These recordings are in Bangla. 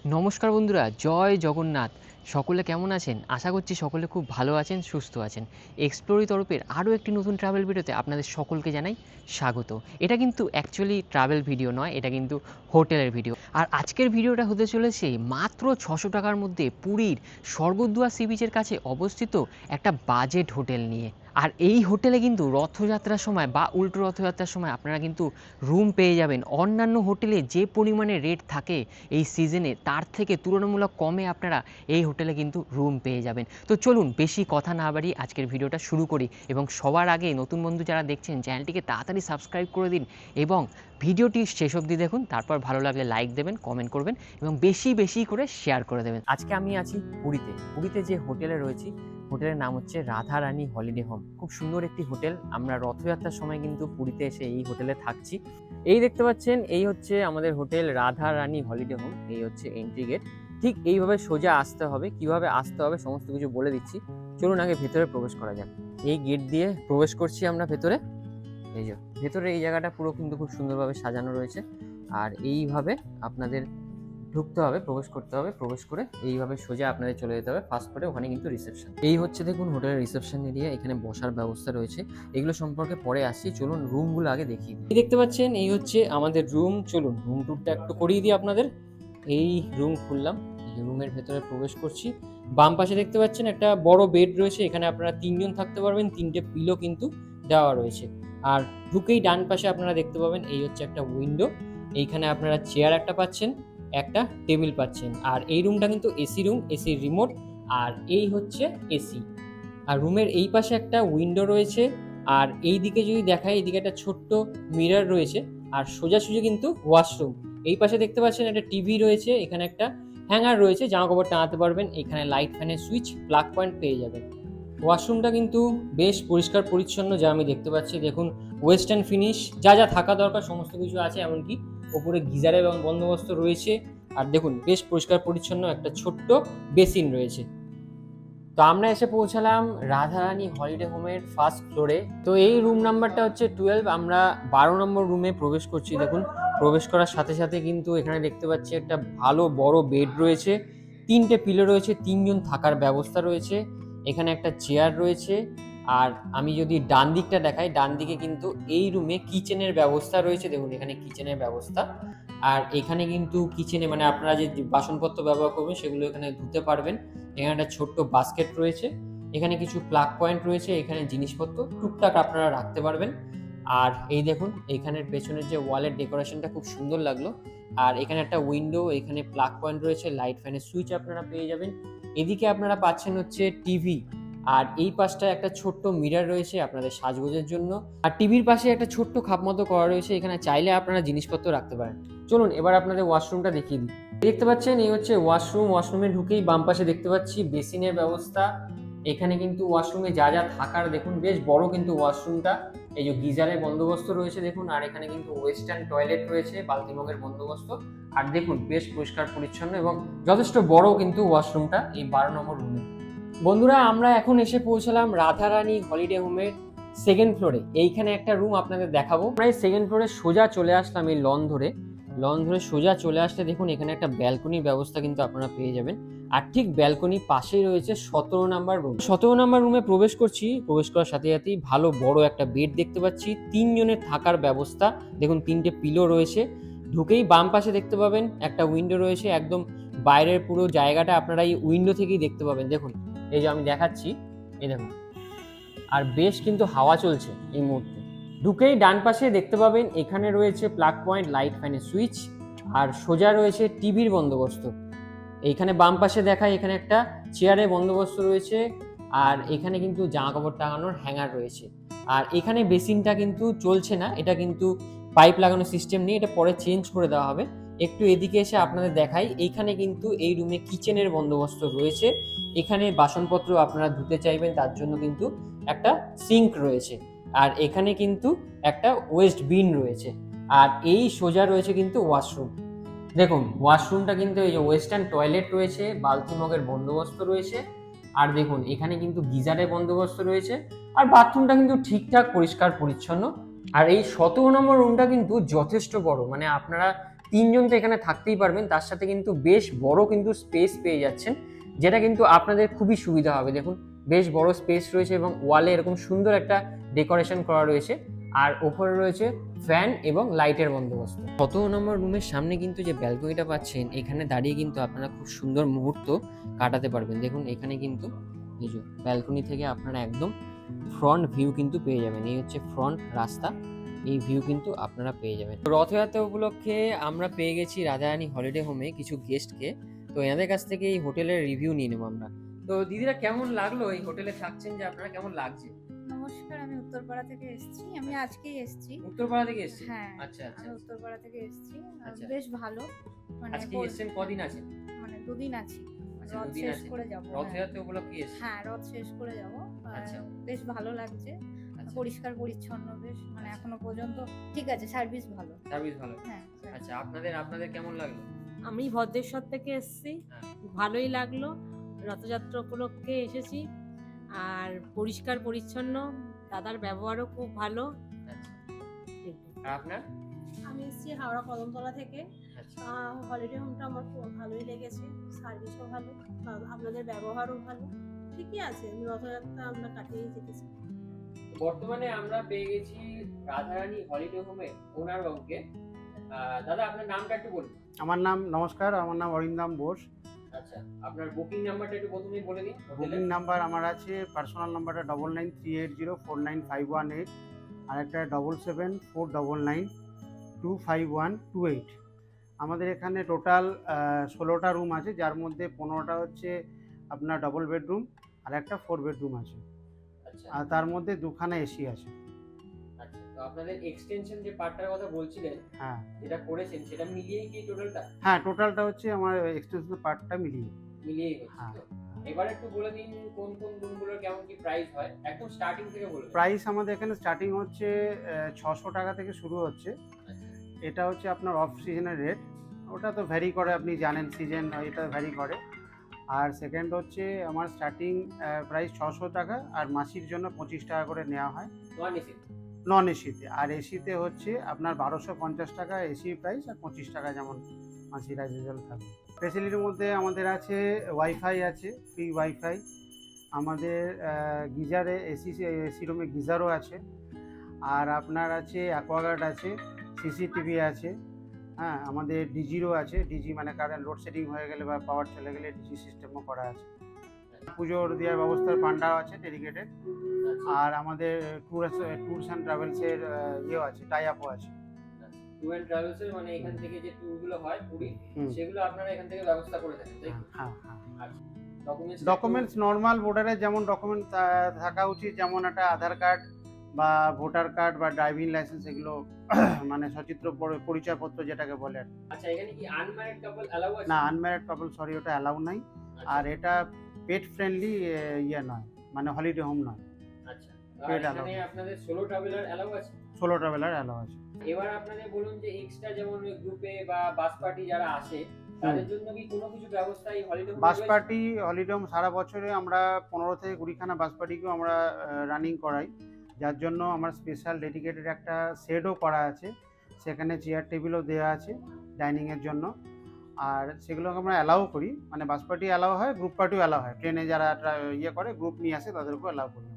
নমস্কার বন্ধুরা, জয় জগন্নাথ। সকলে কেমন আছেন? আশা করছি সকলে খুব ভালো আছেন, সুস্থ আছেন। এক্সপ্লোরি তরফের আরও একটি নতুন ট্রাভেল ভিডিওতে আপনাদের সকলকে জানাই স্বাগত। এটা কিন্তু অ্যাকচুয়ালি ট্রাভেল ভিডিও নয়, এটা কিন্তু হোটেলের ভিডিও। আর আজকের ভিডিওটা হতে চলেছে মাত্র 600 টাকার মধ্যে পুরীর স্বর্গদ্বার সি বিচের কাছে অবস্থিত একটা বাজেট হোটেল নিয়ে। আর এই হোটেলে কিন্তু রথযাত্রার সময় বা উল্টো রথযাত্রার সময় আপনারা কিন্তু রুম পেয়ে যাবেন। অন্যান্য হোটেলে যে পরিমাণে রেট থাকে এই সিজনে, তার থেকে তুলনামূলক কমে আপনারা এই হোটেলে কিন্তু রুম পেয়ে যাবেন। তো চলুন বেশি কথা না বাড়িয়ে আজকের ভিডিওটা শুরু করি, এবং সবার আগে নতুন বন্ধু যারা দেখছেন চ্যানেলটিকে তাড়াতাড়ি সাবস্ক্রাইব করে দিন এবং ভিডিওটি শেষ অবধি দেখুন। তারপর ভালো লাগলে লাইক দেবেন, কমেন্ট করবেন এবং বেশি বেশি করে শেয়ার করে দেবেন। আজকে আমি আছি পুরীতে যে হোটেলে রয়েছি, হোটেলের নাম হচ্ছে রাধারানী হলিডে হোম। খুব সুন্দর একটি হোটেল। আমরা রথযাত্রার সময় কিন্তু পুরীতে এসে এই হোটেলে থাকছি। এই দেখতে পাচ্ছেন, এই হচ্ছে আমাদের হোটেল রাধারানী হলিডে হোম। এই হচ্ছে এন্ট্রি গেট। ঠিক এইভাবে সোজা আসতে হবে। কিভাবে আসতে হবে সমস্ত কিছু বলে দিচ্ছি। চলুন আগে ভেতরে প্রবেশ করা যাক। এই গেট দিয়ে প্রবেশ করছি আমরা ভেতরে। এই যে ভেতরে এই জায়গাটা পুরো কিন্তু খুব সুন্দরভাবে সাজানো রয়েছে। আর এইভাবে আপনাদের ঢুকতে হবে, প্রবেশ করতে হবে। প্রবেশ করে এইভাবে সোজা আপনাদের চলে যেতে হবে ফার্স্ট ফ্লোরে, ওখানে কিন্তু রিসেপশন। এই হচ্ছে দেখুন হোটেলের রিসেপশন এরিয়া। এখানে বসার ব্যবস্থা রয়েছে। এগুলো সম্পর্কে পরে আসছি, চলুন রুমগুলো আগে দেখিয়ে দিই। দেখতে পাচ্ছেন এই হচ্ছে আমাদের রুম। চলুন রুম টুরটা একটু করিয়ে দিই আপনাদের। এই রুম খুললাম, রুমের ভেতরে প্রবেশ করছি। বাম পাশে দেখতে পাচ্ছেন একটা বড় বেড রয়েছে। এখানে আপনারা 3 জন থাকতে পারবেন। 3টে পিলো কিন্তু দেওয়া রয়েছে। আর ঢুকেই ডান পাশে আপনারা দেখতে পাবেন এই হচ্ছে একটা উইন্ডো। এইখানে আপনারা চেয়ার একটা পাচ্ছেন, একটা টেবিল পাচ্ছেন। আর এই রুমটা কিন্তু এসি রুম, এসি রিমোট। আর এই হচ্ছে এসি। আর রুমের এই পাশে একটা উইন্ডো রয়েছে। আর এই দিকে যদি দেখায়, এইদিকে একটা ছোট্ট মিরর রয়েছে। আর সোজাসুজি কিন্তু ওয়াশরুম। এই পাশে দেখতে পাচ্ছেন একটা টিভি রয়েছে। এখানে একটা হ্যাঙ্গার রয়েছে, জামা কাপড় টাঙাতে পারবেন। এখানে লাইট ফ্যানের সুইচ, প্লাগ পয়েন্ট পেয়ে যাবেন। ওয়াশরুমটা কিন্তু বেশ পরিষ্কার পরিচ্ছন্ন, যা আমি দেখতে পাচ্ছি। দেখুন ওয়েস্টার্ন ফিনিশ, যা যা থাকা দরকার সমস্ত কিছু আছে। এমনকি ওপরে গিজারের বন্দোবস্ত রয়েছে। আর দেখুন বেশ পরিষ্কার পরিচ্ছন্ন একটা ছোট্ট বেসিন রয়েছে। তো আমরা এসে পৌঁছালাম রাধারানী হলিডে হোমের ফার্স্ট ফ্লোরে। তো এই রুম নাম্বারটা হচ্ছে 12। আমরা 12 নম্বর রুমে প্রবেশ করছি। দেখুন প্রবেশ করার সাথে সাথে কিন্তু এখানে দেখতে পাচ্ছি একটা ভালো বড় বেড রয়েছে। 3টে পিলো রয়েছে, 3 জন থাকার ব্যবস্থা রয়েছে। এখানে একটা চেয়ার রয়েছে। আর আমি যদি ডান দিকটা দেখাই, ডান দিকে কিন্তু এই রুমে কিচেনের ব্যবস্থা রয়েছে। দেখুন এখানে কিচেনের ব্যবস্থা। আর এখানে কিন্তু কিচেনে মানে আপনারা যে বাসনপত্র ব্যবহার করবেন সেগুলো এখানে ধুতে পারবেন। এখানে একটা ছোট্ট বাস্কেট রয়েছে। এখানে কিছু প্লাগ পয়েন্ট রয়েছে। এখানে জিনিসপত্র টুকটাক আপনারা রাখতে পারবেন। আর এই দেখুন এখানের পেছনের যে ওয়ালের ডেকোরেশনটা খুব সুন্দর লাগলো। আর এখানে একটা উইন্ডো, এখানে প্লাগ পয়েন্ট রয়েছে, লাইট ফ্যানের সুইচ আপনারা পেয়ে যাবেন। এদিকে আপনারা পাচ্ছেন হচ্ছে টিভি। আর এই পাশটা একটা ছোট্ট মিরর রয়েছে আপনাদের সাজগোজের জন্য। আর টিভির পাশে একটা ছোট্ট খাপ মতো করা রয়েছে। এখানে চাইলে আপনারা জিনিসপত্র রাখতে পারেন। চলুন এবার আপনাদের ওয়াশরুমটা দেখিয়ে দিই। দেখতে পাচ্ছেন এই হচ্ছে ওয়াশরুম। ওয়াশরুমে ঢুকেই বাম পাশে দেখতে পাচ্ছি বেসিনের ব্যবস্থা। এখানে কিন্তু ওয়াশরুমে যা যা থাকার দেখুন, বেশ বড় কিন্তু ওয়াশরুমটা। এই যে গিজারের বন্দোবস্ত রয়েছে দেখুন। আর এখানে কিন্তু ওয়েস্টার্ন টয়লেট রয়েছে, বালতি মগের বন্দোবস্ত। আর দেখুন বেশ পরিষ্কার পরিচ্ছন্ন এবং যথেষ্ট বড় কিন্তু ওয়াশরুমটা এই 12 নম্বর রুমে। বন্ধুরা আমরা এখন এসে পৌঁছালাম রাধারানী হলিডে হোমের সেকেন্ড ফ্লোরে। এইখানে একটা রুম আপনাদের দেখাবো। আমরা এই সেকেন্ড ফ্লোরে সোজা চলে আসলাম এই লন ধরে সোজা চলে আসলে দেখুন এখানে একটা ব্যালকনির ব্যবস্থা কিন্তু আপনারা পেয়ে যাবেন। আর ঠিক ব্যালকনি পাশেই রয়েছে 17 নাম্বার রুম। 17 নাম্বার রুমে প্রবেশ করছি। প্রবেশ করার সাথে সাথেই ভালো বড় একটা বেড দেখতে পাচ্ছি। 3 জনের থাকার ব্যবস্থা। দেখুন 3টে পিলো রয়েছে। ঢুকেই বাম পাশে দেখতে পাবেন একটা উইন্ডো রয়েছে। একদম বাইরের পুরো জায়গাটা আপনারা এই উইন্ডো থেকেই দেখতে পাবেন। দেখুন এই যে আমি দেখাচ্ছি, এই দেখুন। আর বেশ কিন্তু হাওয়া চলছে এই মুহূর্তে। ঢুকেই ডান পাশে দেখতে পাবেন এখানে রয়েছে প্লাগ পয়েন্ট, লাইট ফ্যানের সুইচ। আর সোজা রয়েছে টিভির বন্দোবস্ত। এইখানে বাম পাশে দেখায়, এখানে একটা চেয়ারের বন্দোবস্ত রয়েছে। আর এখানে কিন্তু জামা কাপড় টাঙানোর হ্যাঙ্গার রয়েছে। আর এখানে বেসিনটা কিন্তু চলছে না, এটা কিন্তু পাইপ লাগানোর সিস্টেম নেই, এটা পরে চেঞ্জ করে দেওয়া হবে। একটু এদিকে এসে আপনাদের দেখাই, এইখানে কিন্তু এই রুমে কিচেনের বন্দোবস্ত রয়েছে। এখানে বাসনপত্র আপনারা ধুতে চাইবেন তার জন্য কিন্তু একটা সিঙ্ক রয়েছে। আর এখানে কিন্তু একটা ওয়েস্ট বিন রয়েছে। আর এই সোজা রয়েছে কিন্তু ওয়াশরুম। দেখুন ওয়াশরুমটা কিন্তু এই যে ওয়েস্টার্ন টয়লেট রয়েছে, বালতি মগের বন্দোবস্ত রয়েছে। আর দেখুন এখানে কিন্তু গিজারের বন্দোবস্ত রয়েছে। আর বাথরুমটা কিন্তু ঠিকঠাক পরিষ্কার পরিচ্ছন্ন। আর এই 17 নম্বর রুমটা কিন্তু যথেষ্ট বড়, মানে আপনারা তিনজন তো এখানে থাকতেই পারবেন, তার সাথে কিন্তু বেশ বড় কিন্তু স্পেস পেয়ে যাচ্ছেন, যেটা কিন্তু আপনাদের খুবই সুবিধা হবে। দেখুন বেশ বড় স্পেস রয়েছে এবং ওয়ালে এরকম সুন্দর একটা ডেকোরেশন করা রয়েছে, আর ওপরে রয়েছে ফ্যান এবং লাইটের বন্দোবস্ত। ১৭ নম্বর রুমের সামনে কিন্তু যে ব্যালকনিটা পাচ্ছেন, এখানে দাঁড়িয়ে কিন্তু আপনারা খুব সুন্দর মুহূর্ত কাটাতে পারবেন। দেখুন এখানে কিন্তু এই যে ব্যালকনি থেকে আপনারা একদম ফ্রন্ট ভিউ কিন্তু পেয়ে যাবেন। এই হচ্ছে ফ্রন্ট রাস্তা, এই ভিউ কিন্তু আপনারা পেয়ে যাবেন। রথযাত্রা উপলক্ষে আমরা পেয়ে গেছি রাজারানী হলিডে হোমে কিছু গেস্টকে, তো এনাদের কাছ থেকে এই হোটেলের রিভিউ নিয়ে নেবো আমরা। তো দিদিরা কেমন লাগলো এই হোটেলে থাকছেন, যে আপনারা কেমন লাগছে? নমস্কার, আমি উত্তরপাড়া থেকে এসেছি। আমি আজকেই এসেছি। উত্তরপাড়া থেকে এসেছেন? হ্যাঁ, আচ্ছা আচ্ছা। আমি উত্তরপাড়া থেকে এসেছি। আচ্ছা। বেশ ভালো। মানে আজকে এসেছেন, কদিন আছেন? মানে ২ দিন আছি। আচ্ছা, রথ 2 দিন শেষ আছেন। করে যাব। রথযাত্রা উপলক্ষে এসেছেন? হ্যাঁ, রথ শেষ করে যাব। আচ্ছা। বেশ ভালো লাগছে। আচ্ছা। পরিষ্কার পরিচ্ছন্ন বেশ। মানে আচ্ছা। এখনো পর্যন্ত ঠিক আছে, সার্ভিস ভালো। সার্ভিস ভালো। হ্যাঁ। আচ্ছা, আপনাদের কেমন লাগলো? আমি ভদ্রেশ্বর থেকে এসেছি, হ্যাঁ। ভালোই লাগলো। রথযাত্রা উপলক্ষে এসেছি, আর পরিষ্কার পরিচ্ছন্ন, দাদার ব্যবহারও খুব ভালো। আচ্ছা। আর আপনার? আমি এসেছি হাওড়া কদমতলা থেকে। আচ্ছা। হলিডে হোমটা আমার খুব ভালোই লেগেছে, সার্ভিসও ভালো, আপনাদের ব্যবহারও ভালো, ঠিকই আছে। রথযাত্রা আমরা কাটিয়ে যেতেছি। বর্তমানে আমরা পেয়ে গেছি রাধারানী হলিডে হোমে ওনার বাবুকে। দাদা আপনার নামটা একটু বলুন। আমার নাম, নমস্কার, আমার নাম অরিন্দম বোস। আচ্ছা, আপনার বুকিং নাম্বারটা একটু প্রথমেই বলে দিন। বুকিং নাম্বার আমার আছে, পার্সোনাল নাম্বারটা 9938049518, আর একটা 7744925128। আমাদের এখানে টোটাল 16টা রুম আছে, যার মধ্যে 15টা হচ্ছে আপনার ডবল বেডরুম, আর একটা 4 বেডরুম আছে। আচ্ছা। আর তার মধ্যে দুখানা এসি আছে। আচ্ছা, তো আপনাদের এক্সটেনশন যে পার্টটার কথা বলছিলেন, হ্যাঁ যেটা করেছেন সেটা মিলিয়েই কি টোটালটা? হ্যাঁ, টোটালটা হচ্ছে আমার এক্সটেনশন পার্টটা মিলিয়ে। মিলিয়েই হচ্ছে হ্যাঁ। তো? এবার একটু বলে দিন কোন কোন রুমগুলোর কেমন কি প্রাইস হয়, একদম স্টার্টিং থেকে বলুন। প্রাইস আমাদের এখানে স্টার্টিং হচ্ছে 600 টাকা থেকে শুরু হচ্ছে। আচ্ছা। এটা হচ্ছে আপনার অফ সিজনের রেট, ওটা তো ভ্যারি করে, আপনি জানেন সিজন, এটা ভ্যারি করে। আর সেকেন্ড হচ্ছে আমার স্টার্টিং প্রাইস 600 টাকা, আর মাসির জন্য 25 টাকা করে নেওয়া হয় নন এসি? নন এসিতে। আর এসিতে হচ্ছে আপনার 1250 টাকা এসি প্রাইস, আর 25 টাকা যেমন মাসির অ্যাজ ইউজুয়াল থাকবে। ফেসিলিটির মধ্যে আমাদের আছে ওয়াইফাই আছে, ফ্রি ওয়াইফাই। আমাদের গিজারে এসি রুমে গিজারও আছে। আর আপনার আছে অ্যাকোয়াগার্ড আছে, সিসিটিভি আছে। হ্যাঁ, আমাদের ডিজিরও আছে, ডিজি মানে কারেন্ট লোডশেডিং হয়ে গেলে বা পাওয়ার চলে গেলে ডিজি সিস্টেমও করা আছে। পুজোর দেওয়ার ব্যবস্থার পান্ডাও আছে ডেডিকেটেড। আর আমাদের ট্যুরস অ্যান্ড ট্রাভেলসের ইয়েও আছে, টাই আপও আছে। ট্যুর অ্যান্ড ট্রাভেলসের মানে এখান থেকে যে ট্যুরগুলো হয় পুরী, হুম। সেগুলো আপনারা এখান থেকে ব্যবস্থা করে থাকেন, তাই তো? হ্যাঁ হ্যাঁ। ডকুমেন্টস নর্মাল ভোটারের যেমন ডকুমেন্ট থাকা উচিত, যেমন একটা আধার কার্ড বা ভোটার কার্ড বা ড্রাইভিং লাইসেন্স, এগুলো মানে সচিত্র পরিচয়পত্র যেটাকে বলে। আচ্ছা, এখানে কি আনম্যারিড কাপল অ্যালাউ আছে? না, আনম্যারিড কাপল সরি, ওটা অ্যালাউ নাই। আর এটা পেট ফ্রেন্ডলি ইয়ে নয়, মানে হলিডে হোম নয়। আচ্ছা, পেট আর অ্যালাউ। এখানে আপনাদের সোলো ট্রাভেলার অ্যালাউ আছে? সোলো ট্রাভেলার অ্যালাউ আছে। এবার আপনাদের বলুন যে এক্সট্রা যেমন গ্রুপে বা বাস পার্টি যারা আসে, তাদের জন্য কি কোনো কিছু ব্যবস্থা এই হলিডে হোমে বাস রয়েছে? পার্টি হলিডে হোম সারা বছরে আমরা 15 থেকে 20খানা বাস পার্টিকেও আমরা রানিং করাই, যার জন্য আমার স্পেশাল ডেডিকেটেড একটা শেডও করা আছে। সেখানে চেয়ার টেবিলও দেওয়া আছে ডাইনিংয়ের জন্য। আর সেগুলোকে আমরা অ্যালাউ করি, মানে বাস পার্টি অ্যালাউ হয়, গ্রুপ পার্টিও অ্যালাউ হয়। ট্রেনে যারা ইয়ে করে গ্রুপ নিয়ে আসে তাদেরকেও অ্যালাউ করি।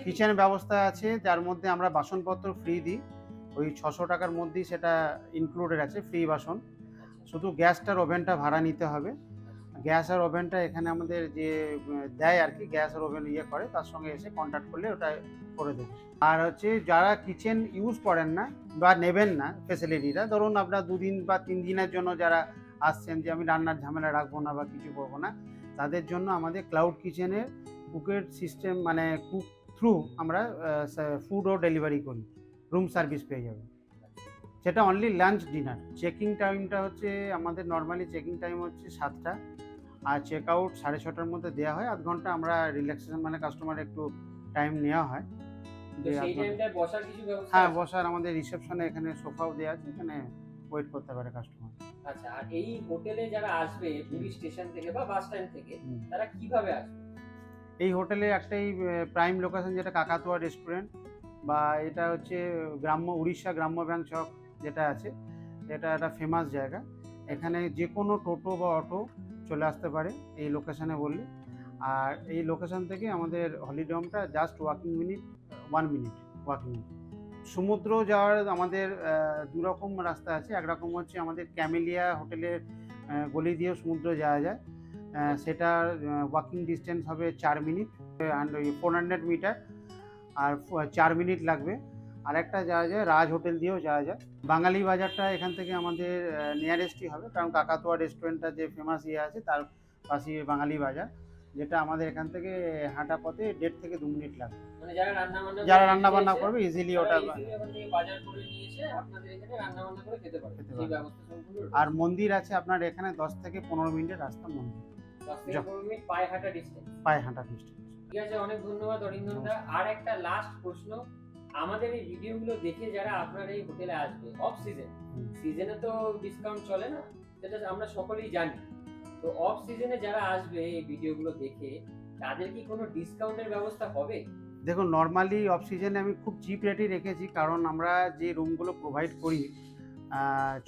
কিচেনের ব্যবস্থা আছে, যার মধ্যে আমরা বাসনপত্র ফ্রি দিই। ওই 600 টাকার মধ্যেই সেটা ইনক্লুডেড আছে, ফ্রি বাসন। শুধু গ্যাসটার ওভেনটা ভাড়া নিতে হবে। গ্যাস আর ওভেনটা এখানে আমাদের যে দেয় আর কি, গ্যাস আর ওভেন ইয়ে করে, তার সঙ্গে এসে কন্ট্যাক্ট করলে ওটা করে দেবে। আর হচ্ছে যারা কিচেন ইউজ করেন না বা নেবেন না ফেসিলিটিটা, ধরুন আপনার 2 দিন বা 3 দিনের জন্য যারা আসছেন, যে আমি রান্নার ঝামেলা রাখবো না বা কিছু করবো না, তাদের জন্য আমাদের ক্লাউড কিচেনের কুকের সিস্টেম, মানে কুক থ্রু আমরা ফুডও ডেলিভারি করি, রুম সার্ভিস পেয়ে যাবে। সেটা অনলি লাঞ্চ ডিনার। চেকিং টাইমটা হচ্ছে আমাদের নর্মালি চেকিং টাইম হচ্ছে 7টা, আর চেক আউট 6:30টার মধ্যে দেওয়া হয়। 1/2 ঘন্টা আমরা রিল্যাক্সেশন, মানে কাস্টমার একটু টাইম নেওয়া হয়। তো সেই টাইমটায় বসার কিছু ব্যবস্থা হ্যাঁ, আছে? বসার আমাদের রিসেপশনে এখানে সোফাও দেওয়া আছে, এখানে ওয়েট করতে পারে কাস্টমার। আচ্ছা, আর এই হোটেলে যারা আসবে পুরী স্টেশন থেকে বা বাস স্ট্যান্ড থেকে, হুম। তারা কিভাবে আসবে? এই হোটেলে একটাই প্রাইম লোকেশন, যেটা কাকাতুয়া রেস্টুরেন্ট, বা এটা হচ্ছে উড়িষ্যা গ্রাম্য ব্যাংক চক যেটা আছে, এটা একটা ফেমাস জায়গা। এখানে যে কোনো টোটো বা অটো চলে আসতে পারে এই লোকেশানে বললে। আর এই লোকেশান থেকে আমাদের হলিডে হোমটা জাস্ট 1 মিনিট ওয়াকিং। সমুদ্র যাওয়ার আমাদের দু রকম রাস্তা আছে। একরকম হচ্ছে আমাদের ক্যামেলিয়া হোটেলের গলি দিয়েও সমুদ্র যাওয়া যায়, সেটার ওয়াকিং ডিস্টেন্স হবে 4 মিনিট, 400 মিটার, আর 4 মিনিট লাগবে। আর একটা যাওয়া যায় রাজ হোটেল দিয়েও যাওয়া যায়। বাঙালি বাজারটা এখান থেকে আমাদের নিয়ারেস্টই হবে, কারণ কাকাতুয়া রেস্টুরেন্টটা যে ফেমাস আছে তার পাশেই বাঙালি বাজার, যেটা আমাদের এখান থেকে হাঁটা পথে 1.5 থেকে 2 মিনিট লাগবে। মানে যারা রান্না বান্না করবে ইজিলি ওটা বাজার করে নিয়ে এসে আপনাদের এখানে রান্না বান্না করে খেতে পারবে। খেতে সেই পারবে। ব্যবস্থা সম্পূর্ণ আর মন্দির আছে আপনার এখানে 10 থেকে 15 মিনিটের রাস্তা মন্দির, 10 থেকে 15 মিনিট পায়ে হাঁটা ডিসটেন্স। পায়ে হাঁটা ডিস্টেন্স। ঠিক আছে, অনেক ধন্যবাদ অরিন্দম দা। আর একটা লাস্ট প্রশ্ন, আমাদের এই ভিডিওগুলো দেখে যারা আপনার এই হোটেলে আসবে অফ সিজনে তো ডিসকাউন্ট চলে না, সেটা আমরা সকলেই জানি। তো অফ সিজনে যারা আসবে এই ভিডিওগুলো দেখে তাদের কি কোনো ডিসকাউন্টের ব্যবস্থা হবে? দেখুন, নর্মালি অফ সিজনে আমি খুব চিপ রেটই রেখেছি, কারণ আমরা যে রুমগুলো প্রোভাইড করি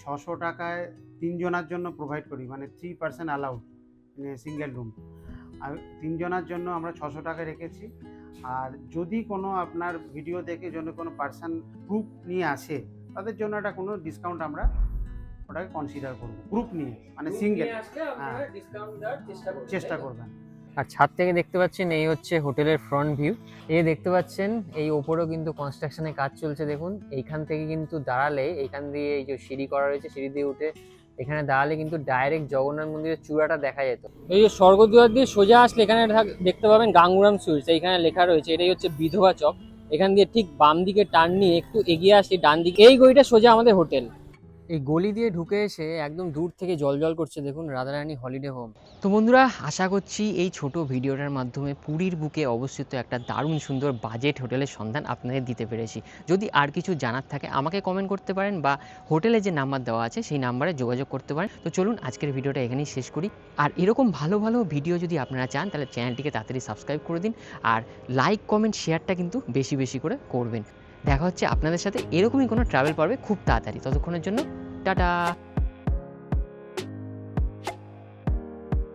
600 টাকায় 3 জনের জন্য প্রোভাইড করি, মানে 3 পার্সন অ্যালাউড সিঙ্গেল রুম। আর 3 জনের জন্য আমরা 600 টাকা রেখেছি। আর যদি কোনো আপনার ভিডিও দেখে জন্য কোনো পার্সন গ্রুপ নিয়ে আসে, তাদের জন্য একটা কোনো ডিসকাউন্ট আমরা ওটাকে কনসিডার করবো। গ্রুপ নিয়ে মানে সিঙ্গেল আসলে আপনারা ডিসকাউন্ট দেওয়ার চেষ্টা করবেন। আর ছাদ থেকে দেখতে পাচ্ছেন এই হচ্ছে হোটেলের ফ্রন্ট ভিউ। এই দেখতে পাচ্ছেন এই ওপরেও কিন্তু কনস্ট্রাকশনের কাজ চলছে। দেখুন এইখান থেকে কিন্তু দাঁড়ালে, এইখান দিয়ে এই যে সিঁড়ি করা রয়েছে, সিঁড়ি দিয়ে উঠে এখানে দাঁড়ালে কিন্তু ডাইরেক্ট জগন্নাথ মন্দিরের চূড়াটা দেখা যেত। এই যে স্বর্গদ্বার দিয়ে সোজা আসলে এখানে দেখতে পাবেন গাঙ্গুরাম সুইটস, এইখানে লেখা রয়েছে। এটাই হচ্ছে বিধবা চক। এখান দিয়ে ঠিক বাম দিকে টার্ন নিয়ে একটু এগিয়ে আসলে ডান দিকে এই গলিটা সোজা আমাদের হোটেল। এই গলি দিয়ে ঢুকে এসে একদম দূর থেকে জলজল করছে দেখুন রাধারানী হলিডে হোম। তো বন্ধুরা, আশা করছি এই ছোট ভিডিওটার মাধ্যমে পুরীর বুকে অবস্থিত একটা দারুণ সুন্দর বাজেট হোটেলের সন্ধান আপনাদের দিতে পেরেছি। যদি আর কিছু জানার থাকে আমাকে কমেন্ট করতে পারেন, বা হোটেলে যে নাম্বার দেওয়া আছে সেই নাম্বারে যোগাযোগ করতে পারেন। তো চলুন আজকের ভিডিওটা এখানেই শেষ করি। আর এরকম ভালো ভালো ভিডিও যদি আপনারা চান তাহলে চ্যানেলটিকে তাড়াতাড়ি সাবস্ক্রাইব করে দিন, আর লাইক কমেন্ট শেয়ারটা কিন্তু বেশি বেশি করে করবেন। দেখা হচ্ছে আপনাদের সাথে এরকমই কোনো ট্রাভেল পর্বে খুব তাড়াতাড়ি। ততক্ষণের জন্য টাটা।